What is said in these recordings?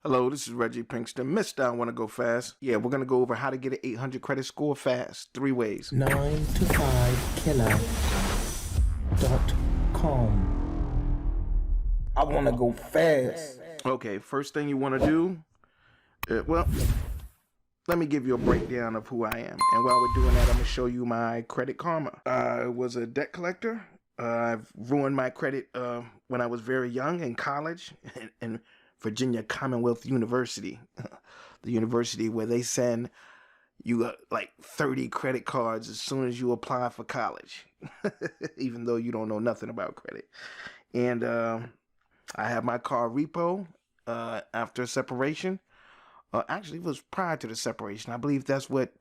Hello, this is Reggie Pinkston. Mr. I Want to Go Fast. Yeah, we're going to go over how to get an 800 credit score fast. 3 ways. 9to5killer.com. I want to go fast. Okay, first thing you want to do, let me give you a breakdown of who I am. And while we're doing that, I'm going to show you my Credit Karma. I was a debt collector. I've ruined my credit when I was very young in college in Virginia Commonwealth University, the university where they send you like 30 credit cards as soon as you apply for college, even though you don't know nothing about credit. And I have my car repo after separation. Actually, it was prior to the separation. I believe that's what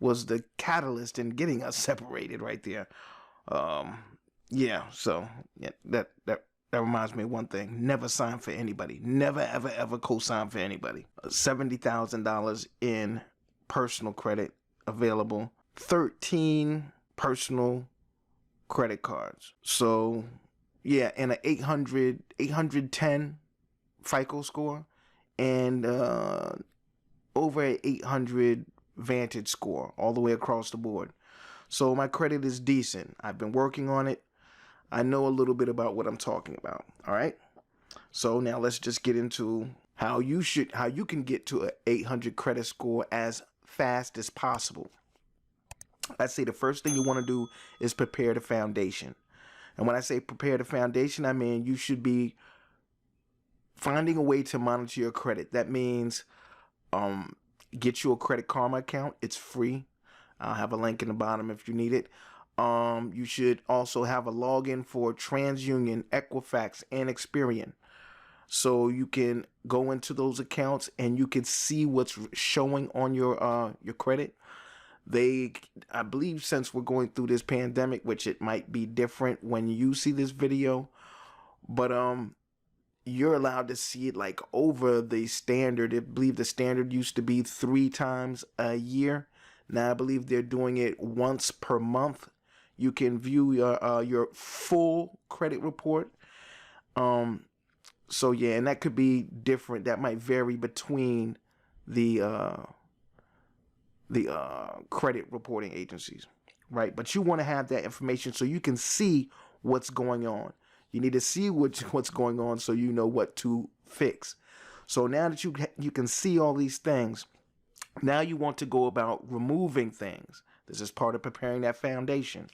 was the catalyst in getting us separated right there. Yeah, so yeah, that reminds me of one thing. Never sign for anybody. Never, ever, ever co-sign for anybody. $70,000 in personal credit available. 13 personal credit cards. So, yeah, and an 810 FICO score and over an 800 Vantage score all the way across the board. So my credit is decent. I've been working on it. I know a little bit about what I'm talking about. All right. So now let's just get into how you can get to an 800 credit score as fast as possible. I'd say the first thing you want to do is prepare the foundation. And when I say prepare the foundation, I mean you should be finding a way to monitor your credit. That means get you a Credit Karma account. It's free. I'll have a link in the bottom if you need it. You should also have a login for TransUnion, Equifax, and Experian. So you can go into those accounts and you can see what's showing on your credit. I believe since we're going through this pandemic, which it might be different when you see this video, but you're allowed to see it like over the standard. I believe the standard used to be 3 times a year. Now I believe they're doing it once per month. You can view your full credit report. So yeah, and that could be different. That might vary between the credit reporting agencies, right? But you want to have that information so you can see what's going on. You need to see what's going on so you know what to fix. So now that you can see all these things, now you want to go about removing things. This is part of preparing that foundation.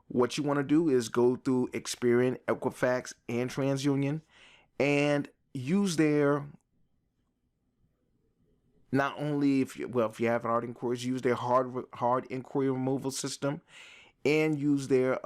What you want to do is go through Experian, Equifax, and TransUnion and use their, not only if you have hard inquiries, use their hard inquiry removal system and use their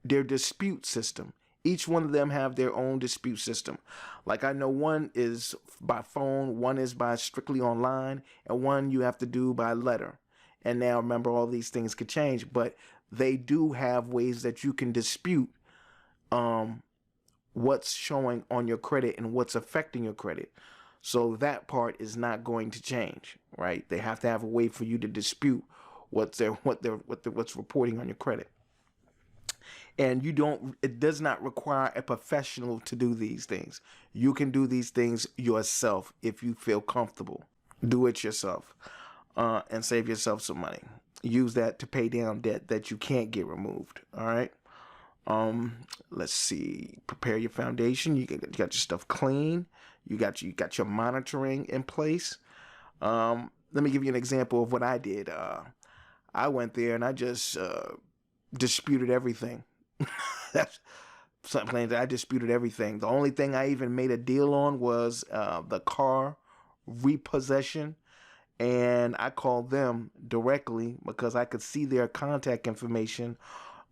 dispute system. Each one of them have their own dispute system. Like I know one is by phone, one is by strictly online, and one you have to do by letter. And now remember, all these things could change, but they do have ways that you can dispute what's showing on your credit and what's affecting your credit. So that part is not going to change, right? They have to have a way for you to dispute what's reporting on your credit. And it does not require a professional to do these things. You can do these things yourself if you feel comfortable. Do it yourself and save yourself some money. Use that to pay down debt that you can't get removed. All right. Let's see. Prepare your foundation. You got your stuff clean. You got your monitoring in place. Let me give you an example of what I did. I went there and I just disputed everything. That's something that I disputed everything. The only thing I even made a deal on was the car repossession, and I called them directly because I could see their contact information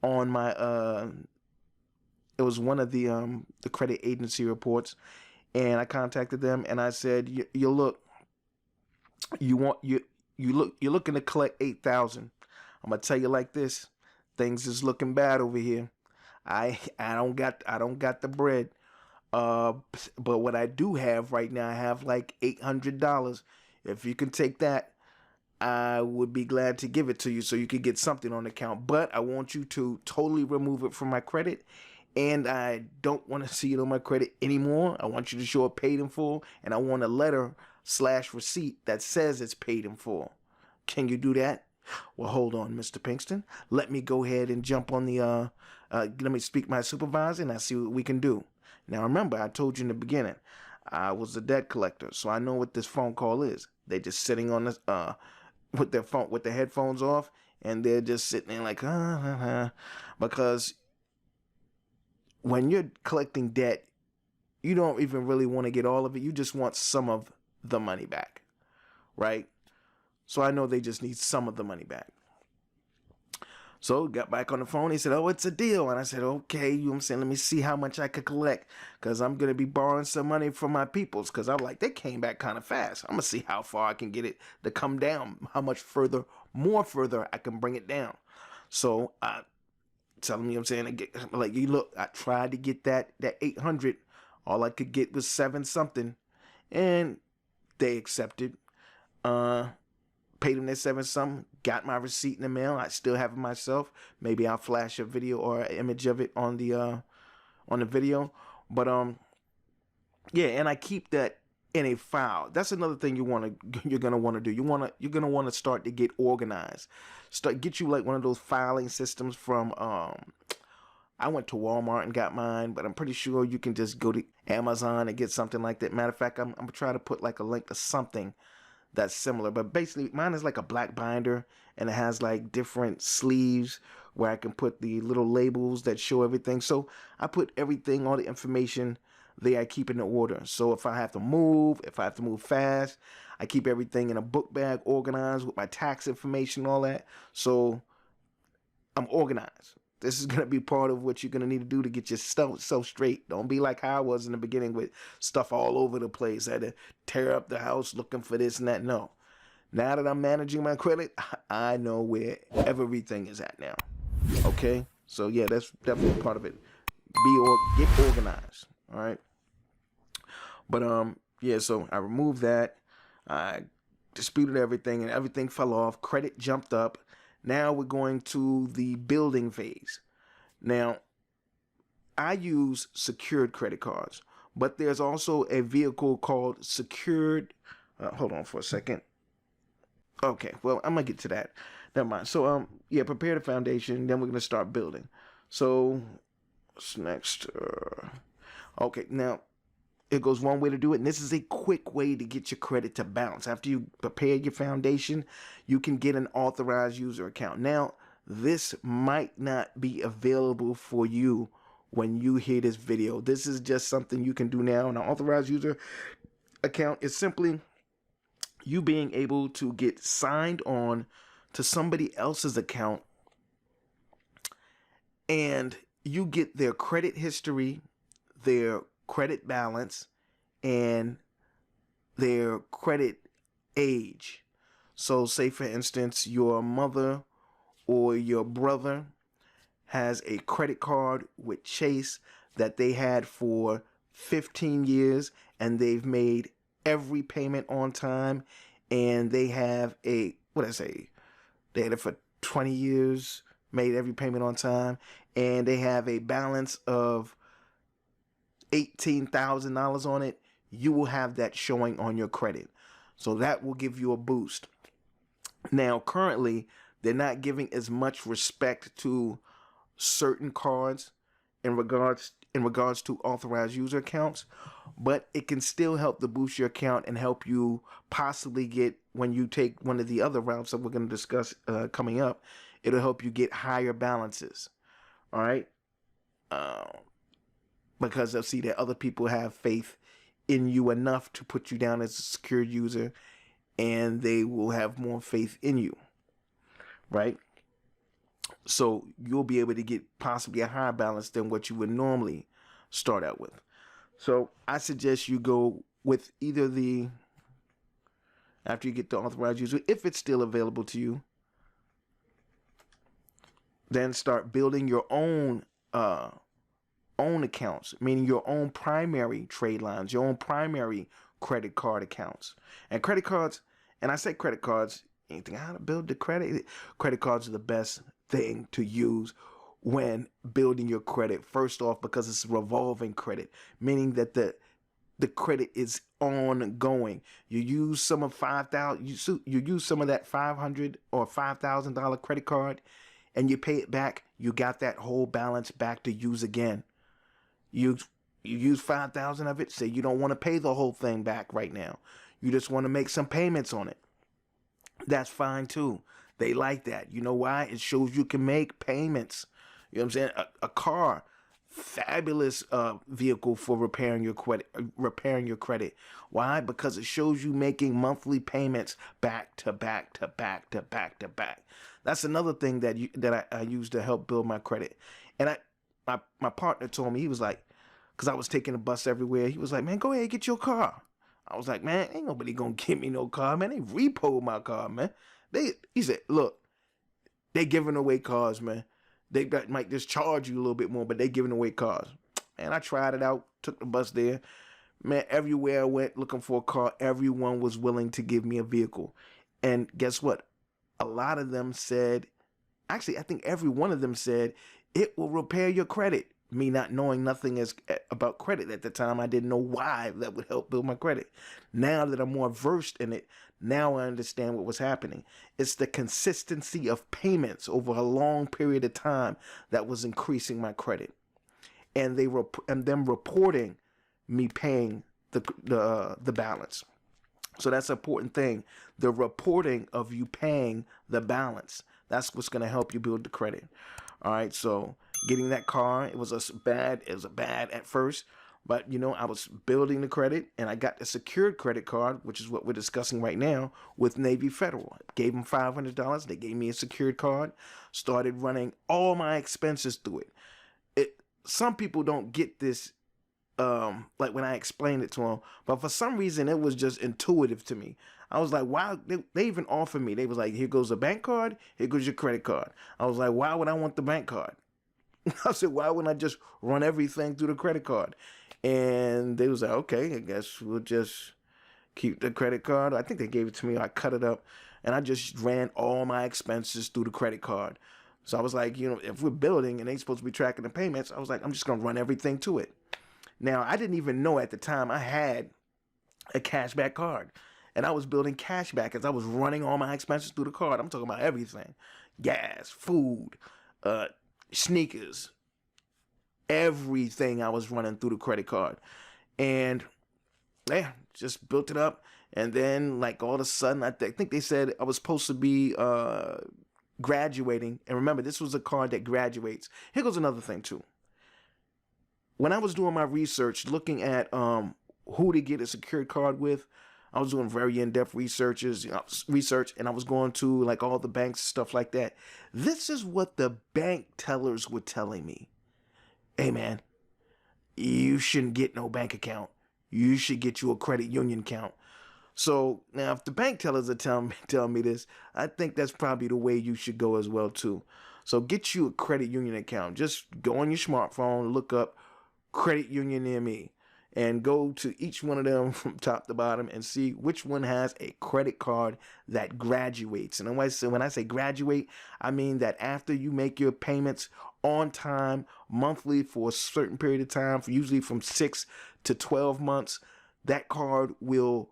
on my it was one of the credit agency reports, and I contacted them and I said, you're looking to collect $8,000. I'm gonna tell you like this, things is looking bad over here. I don't got the bread. But what I do have right now, I have like $800. If you can take that, I would be glad to give it to you so you could get something on the account. But I want you to totally remove it from my credit and I don't want to see it on my credit anymore. I want you to show it paid in full, and I want a letter / receipt that says it's paid in full. Can you do that? Well, hold on, Mr. Pinkston. Let me go ahead and jump on the, let me speak to my supervisor and I see what we can do. Now, remember, I told you in the beginning, I was a debt collector, so I know what this phone call is. They're just sitting on this, with their headphones off, and they're just sitting there like, because when you're collecting debt, you don't even really want to get all of it. You just want some of the money back, right? So I know they just need some of the money back. So got back on the phone. He said, oh, it's a deal. And I said, okay, you know what I'm saying? Let me see how much I could collect, because I'm going to be borrowing some money from my peoples, because I'm like, they came back kind of fast. I'm going to see how far I can get it to come down, how much more further I can bring it down. So I tell me, you know what I'm saying, like, you look, I tried to get that 800. All I could get was 7 something, and they accepted. Paid them that 7 something, got my receipt in the mail. I still have it myself. Maybe I'll flash a video or an image of it on the video. But yeah, and I keep that in a file. That's another thing you're gonna want to do. You're gonna want to start to get organized. Get you like one of those filing systems from I went to Walmart and got mine, but I'm pretty sure you can just go to Amazon and get something like that. Matter of fact, I'm gonna try to put like a link to something that's similar, but basically mine is like a black binder, and it has like different sleeves where I can put the little labels that show everything. So I put everything, all the information there, I keep in the order. So if I have to move fast, I keep everything in a book bag organized with my tax information, all that. So I'm organized. This is going to be part of what you're going to need to do to get your stuff so straight. Don't be like how I was in the beginning with stuff all over the place. I had to tear up the house looking for this and that. No. Now that I'm managing my credit, I know where everything is at now. Okay? So, yeah, that's definitely part of it. Get organized. All right? But, yeah, so I removed that. I disputed everything, and everything fell off. Credit jumped up. Now we're going to the building phase. Now, I use secured credit cards, but there's also a vehicle called secured. Hold on for a second. Okay, well, I'm going to get to that. Never mind. So, yeah, prepare the foundation. Then we're going to start building. So, what's next? Okay, now, it goes one way to do it, and this is a quick way to get your credit to bounce. After you prepare your foundation, you can get an authorized user account. Now, this might not be available for you when you hear this video. This is just something you can do now. An authorized user account is simply you being able to get signed on to somebody else's account, and you get their credit history, their credit balance, and their credit age. So say for instance your mother or your brother has a credit card with Chase that they had for 15 years, and they've made every payment on time, and they have they had it for 20 years, made every payment on time, and they have a balance of $18,000 on it. You will have that showing on your credit. So that will give you a boost. Now, currently, they're not giving as much respect to certain cards in regards to authorized user accounts, but it can still help to boost your account and help you possibly get, when you take one of the other routes that we're going to discuss coming up, it'll help you get higher balances. All right? Because they'll see that other people have faith in you enough to put you down as a secured user, and they will have more faith in you, right? So you'll be able to get possibly a higher balance than what you would normally start out with. So I suggest you go with either after you get the authorized user, if it's still available to you, then start building your own accounts, meaning your own primary trade lines, your own primary credit card accounts. And credit cards, and I say credit cards, anything how to build the credit cards are the best thing to use when building your credit. First off, because it's revolving credit, meaning that the credit is ongoing. You use some of 5,000, you use some of that $500 or $5,000 credit card, and you pay it back. You got that whole balance back to use again. You use 5,000 of it. Say you don't want to pay the whole thing back right now. You just want to make some payments on it. That's fine too. They like that. You know why? It shows you can make payments. You know what I'm saying? A car, fabulous vehicle for repairing your credit. Why? Because it shows you making monthly payments back to back to back to back to back. That's another thing that I use to help build my credit. And my partner told me, he was like, because I was taking the bus everywhere, he was like, man, go ahead, get your car. I was like, man, ain't nobody gonna give me no car, man. They repoed my car, man. He said, look, they giving away cars, man. They might just charge you a little bit more, but they giving away cars. And I tried it out, took the bus there. Man, everywhere I went looking for a car, everyone was willing to give me a vehicle. And guess what? A lot of them said, actually, I think every one of them said, it will repair your credit. Me not knowing nothing about credit at the time, I didn't know why that would help build my credit. Now that I'm more versed in it, now I understand what was happening. It's the consistency of payments over a long period of time that was increasing my credit, and them reporting me paying the balance. So that's an important thing. The reporting of you paying the balance. That's what's going to help you build the credit. All right, so getting that car, it was bad at first, but I was building the credit, and I got the secured credit card, which is what we're discussing right now, with Navy Federal. I gave them $500. They gave me a secured card. Started running all my expenses through it. Some people don't get this, like when I explained it to them, but for some reason it was just intuitive to me. I was like, wow, they even offered me. They was like, here goes a bank card, here goes your credit card. I was like, why would I want the bank card? I said, why wouldn't I just run everything through the credit card? And they was like, okay, I guess we'll just keep the credit card. I think they gave it to me. I cut it up, and I just ran all my expenses through the credit card. So I was like, if we're building and they supposed to be tracking the payments, I was like, I'm just going to run everything to it. Now, I didn't even know at the time I had a cashback card, and I was building cashback as I was running all my expenses through the card. I'm talking about everything: gas, food, sneakers, everything I was running through the credit card. And yeah, just built it up. And then like all of a sudden, I think they said I was supposed to be graduating. And remember, this was a card that graduates. Here goes another thing too. When I was doing my research, looking at who to get a secured card with, I was doing very in-depth research, and I was going to like all the banks and stuff like that. This is what the bank tellers were telling me. Hey man, you shouldn't get no bank account. You should get you a credit union account. So now if the bank tellers are telling me this, I think that's probably the way you should go as well too. So get you a credit union account. Just go on your smartphone, look up credit union near me, and go to each one of them from top to bottom and see which one has a credit card that graduates. And when I say graduate, I mean that after you make your payments on time, monthly for a certain period of time, for usually from 6 to 12 months, that card will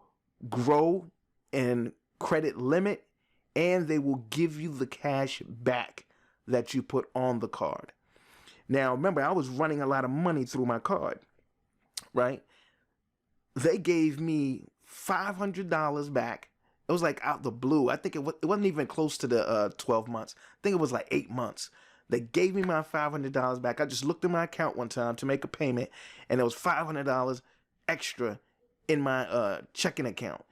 grow in credit limit, and they will give you the cash back that you put on the card. Now, remember, I was running a lot of money through my card, right? They gave me $500 back. It was like out the blue. I think it wasn't even close to the 12 months. I think it was like 8 months. They gave me my $500 back. I just looked at my account one time to make a payment, and there was $500 extra in my checking account.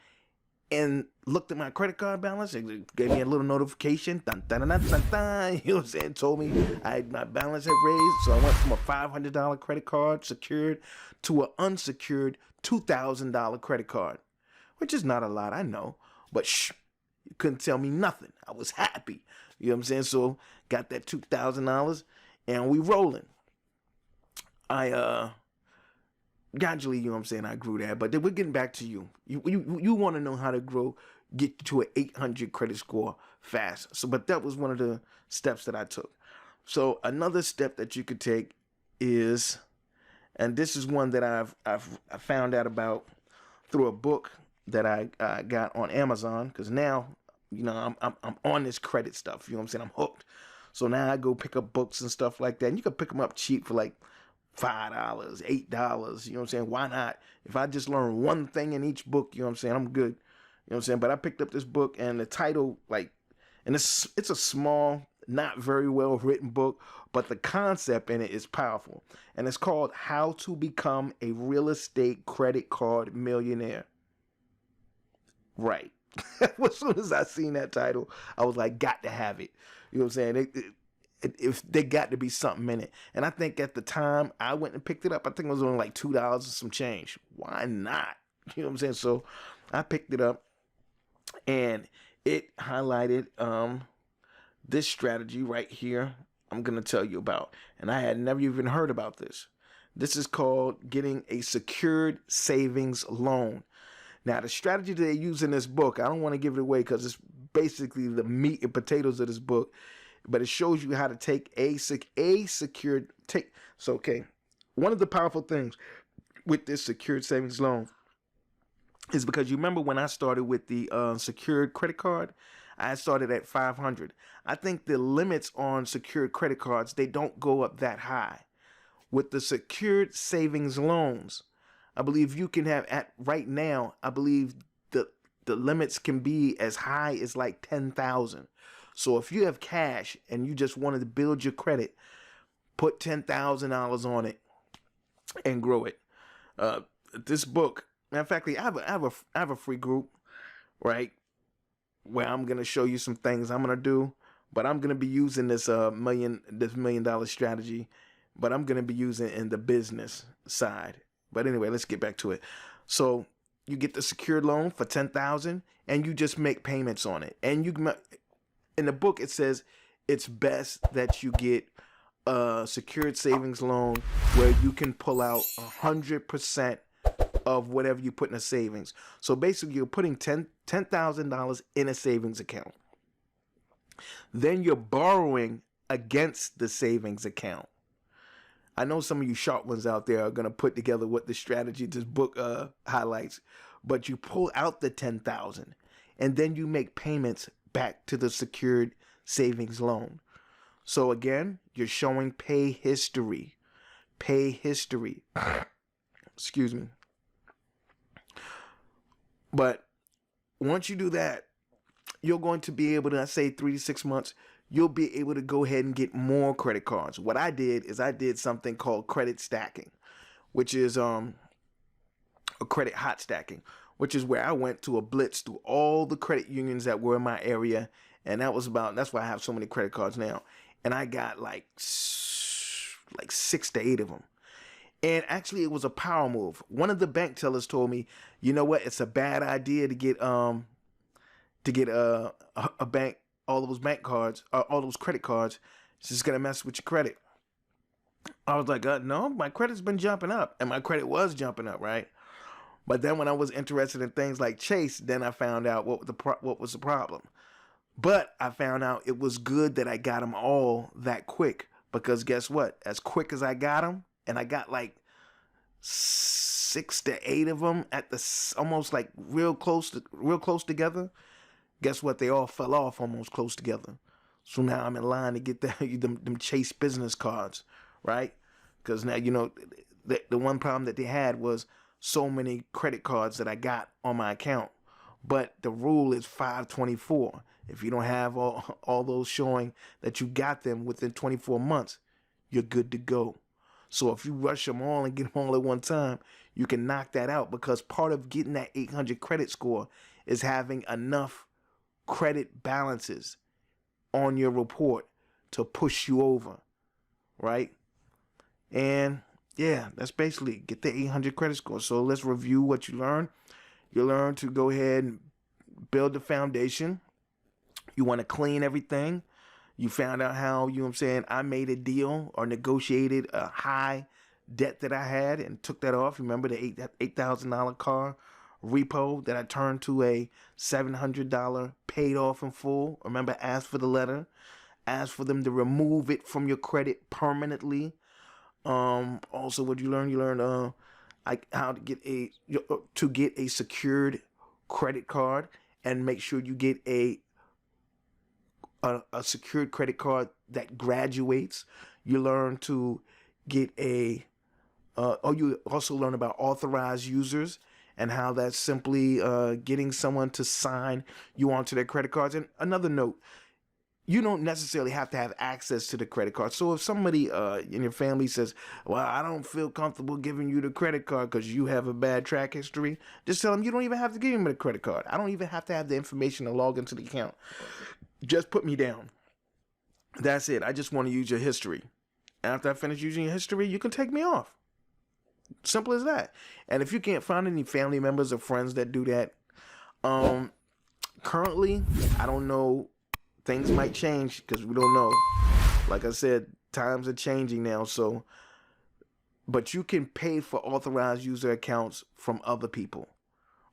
And looked at my credit card balance. It gave me a little notification. Dun, dun, dun, dun, dun, dun. You know what I'm saying? Told me my balance had raised. So I went from a $500 credit card secured to an unsecured $2,000 credit card, which is not a lot, I know. But you couldn't tell me nothing. I was happy. You know what I'm saying? So got that $2,000, and we rolling. I gradually, you know what I'm saying, I grew that. But then we're getting back to you. You want to know how to get to an 800 credit score fast. But that was one of the steps that I took. So another step that you could take is, and this is one that I found out about through a book that I got on Amazon, because now, you know, I'm on this credit stuff. You know what I'm saying? I'm hooked. So now I go pick up books and stuff like that, and you can pick them up cheap for like $5, $8. You know what I'm saying? Why not? If I just learn one thing in each book, you know what I'm saying, I'm good. You know what I'm saying? But I picked up this book, and the title, like, and it's a small, not very well written book, but the concept in it is powerful. And it's called How to Become a Real Estate Credit Card Millionaire. Right. As soon as I seen that title, I was like, got to have it. You know what I'm saying? If they got to be something in it. And I think at the time I went and picked it up, I think it was only like $2 and some change. Why not? You know what I'm saying? So I picked it up, and it highlighted this strategy right here I'm going to tell you about. And I had never even heard about this. This is called getting a secured savings loan. Now, the strategy that they use in this book, I don't want to give it away because it's basically the meat and potatoes of this book, but it shows you how to take a secured take. So, okay, one of the powerful things with this secured savings loan is because you remember when I started with the secured credit card, I started at 500. I think the limits on secured credit cards, they don't go up that high. With the secured savings loans, I believe you can have right now, I believe the limits can be as high as like 10,000. So if you have cash and you just wanted to build your credit, put $10,000 on it and grow it. This book, matter of fact, I have a free group, right, where I'm gonna show you some things I'm gonna do, but I'm gonna be using this $1 million strategy, but I'm gonna be using it in the business side. But anyway, let's get back to it. So you get the secured loan for $10,000, and you just make payments on it. And in the book it says it's best that you get a secured savings loan where you can pull out 100% of whatever you put in a savings. So basically, you're putting $10,000 in a savings account. Then you're borrowing against the savings account. I know some of you sharp ones out there are going to put together what the strategy this book highlights, but you pull out the $10,000 and then you make payments back to the secured savings loan. So again, you're showing pay history. Pay history. Excuse me. But once you do that, you're going to be able to, let's say 3 to 6 months, you'll be able to go ahead and get more credit cards. What I did is I did something called credit stacking, which is a credit hot stacking, which is where I went to a blitz through all the credit unions that were in my area. And that's why I have so many credit cards now. And I got like 6 to 8 of them. And actually, it was a power move. One of the bank tellers told me, you know what? It's a bad idea to get a bank, all those bank cards, all those credit cards. It's just gonna mess with your credit. I was like, no, my credit's been jumping up, and my credit was jumping up, right? But then when I was interested in things like Chase, then I found out what was the problem. But I found out it was good that I got them all that quick, because guess what? As quick as I got them, and I got like 6 to 8 of them at the almost like real close together. Guess what? They all fell off almost close together. So now I'm in line to get them Chase business cards, right? Because now, you know, the one problem that they had was so many credit cards that I got on my account. But the rule is 524. If you don't have all those showing that you got them within 24 months, you're good to go. So if you rush them all and get them all at one time, you can knock that out, because part of getting that 800 credit score is having enough credit balances on your report to push you over, right? And yeah, that's basically get the 800 credit score. So let's review what you learned. You learned to go ahead and build the foundation. You want to clean everything. You found out how, you know what I'm saying, I made a deal or negotiated a high debt that I had and took that off. Remember the $8,000 car repo that I turned to a $700 paid off in full? Remember, asked for the letter. ask for them to remove it from your credit permanently. Also, what you learn, like how to get a secured credit card, and make sure you get a secured credit card that graduates. You learn to get you also learn about authorized users and how that's simply getting someone to sign you onto their credit cards. And another note, you don't necessarily have to have access to the credit card. So if somebody in your family says, well, I don't feel comfortable giving you the credit card because you have a bad track history, just tell them you don't even have to give them the credit card. I don't even have to have the information to log into the account. Just put me down. That's it. I just want to use your history. After I finish using your history, you can take me off. Simple as that. And if you can't find any family members or friends that do that, currently, I don't know. Things might change because we don't know. Like I said, times are changing now. So, but you can pay for authorized user accounts from other people,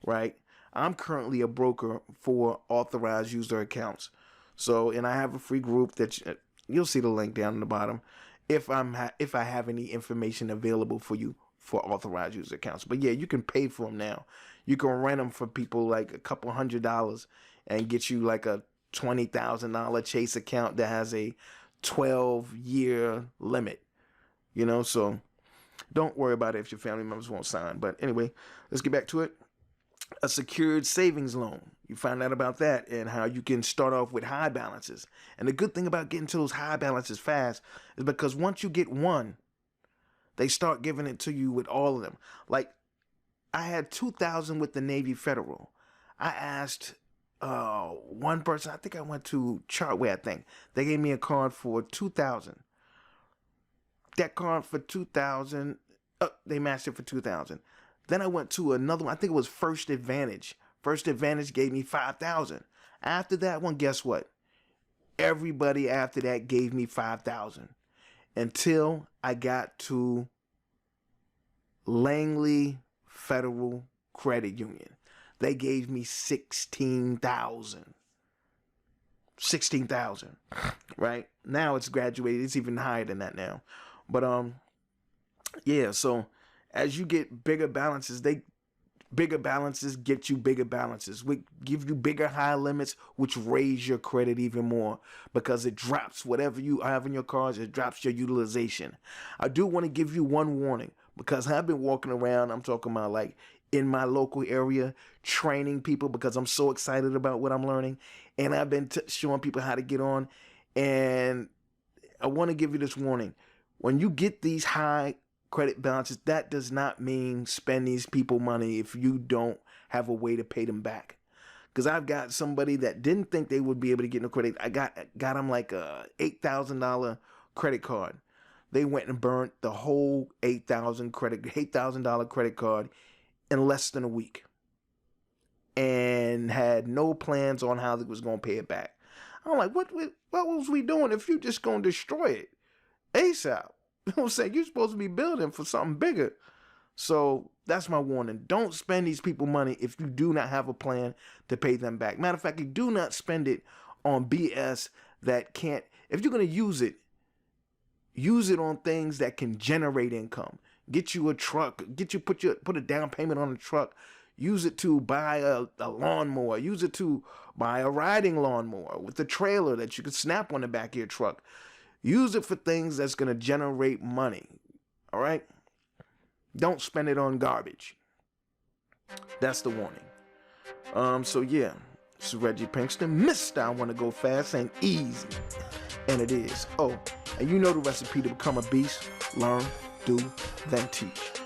right? I'm currently a broker for authorized user accounts. So, and I have a free group that you'll see the link down in the bottom if I have any information available for you for authorized user accounts. But yeah, you can pay for them now. You can rent them for people like a couple $100 and get you like a $20,000 Chase account that has a 12-year limit. So don't worry about it if your family members won't sign. But anyway, let's get back to it. A secured savings loan. You find out about that and how you can start off with high balances. And the good thing about getting to those high balances fast is because once you get one, they start giving it to you with all of them. Like, I had $2,000 with the Navy Federal. I asked one person, I think I went to Chartway, I think. They gave me a card for $2,000. That card for $2,000, they matched it for $2,000. Then I went to another one, I think it was First Advantage. First Advantage gave me $5,000. After that one, guess what? Everybody after that gave me $5,000. Until I got to Langley Federal Credit Union. They gave me $16,000. $16,000, right? Now it's graduated. It's even higher than that now. But yeah. So as you get bigger balances, bigger balances get you bigger balances. We give you bigger high limits, which raise your credit even more because it drops whatever you have in your cards. It drops your utilization. I do want to give you one warning because I've been walking around. I'm talking about like in my local area, training people because I'm so excited about what I'm learning. And I've been showing people how to get on. And I want to give you this warning. When you get these high credit balances, that does not mean spend these people money if you don't have a way to pay them back. Because I've got somebody that didn't think they would be able to get no credit. I got them like a $8,000 credit card. They went and burnt the whole $8,000 credit card in less than a week and had no plans on how they was going to pay it back. I'm like, what was we doing if you just going to destroy it ASAP? You know what I'm saying? You're supposed to be building for something bigger. So that's my warning. Don't spend these people money if you do not have a plan to pay them back. Matter of fact, you do not spend it on BS that can't. If you're going to use it on things that can generate income. Get you a truck. Put a down payment on a truck. Use it to buy a lawnmower. Use it to buy a riding lawnmower with a trailer that you can snap on the back of your truck. Use it for things that's going to generate money. All right? Don't spend it on garbage. That's the warning. So yeah, this is Reggie Pinkston. Mr. I want to go fast and easy. And it is. Oh, and you know the recipe to become a beast. Learn, do, then teach.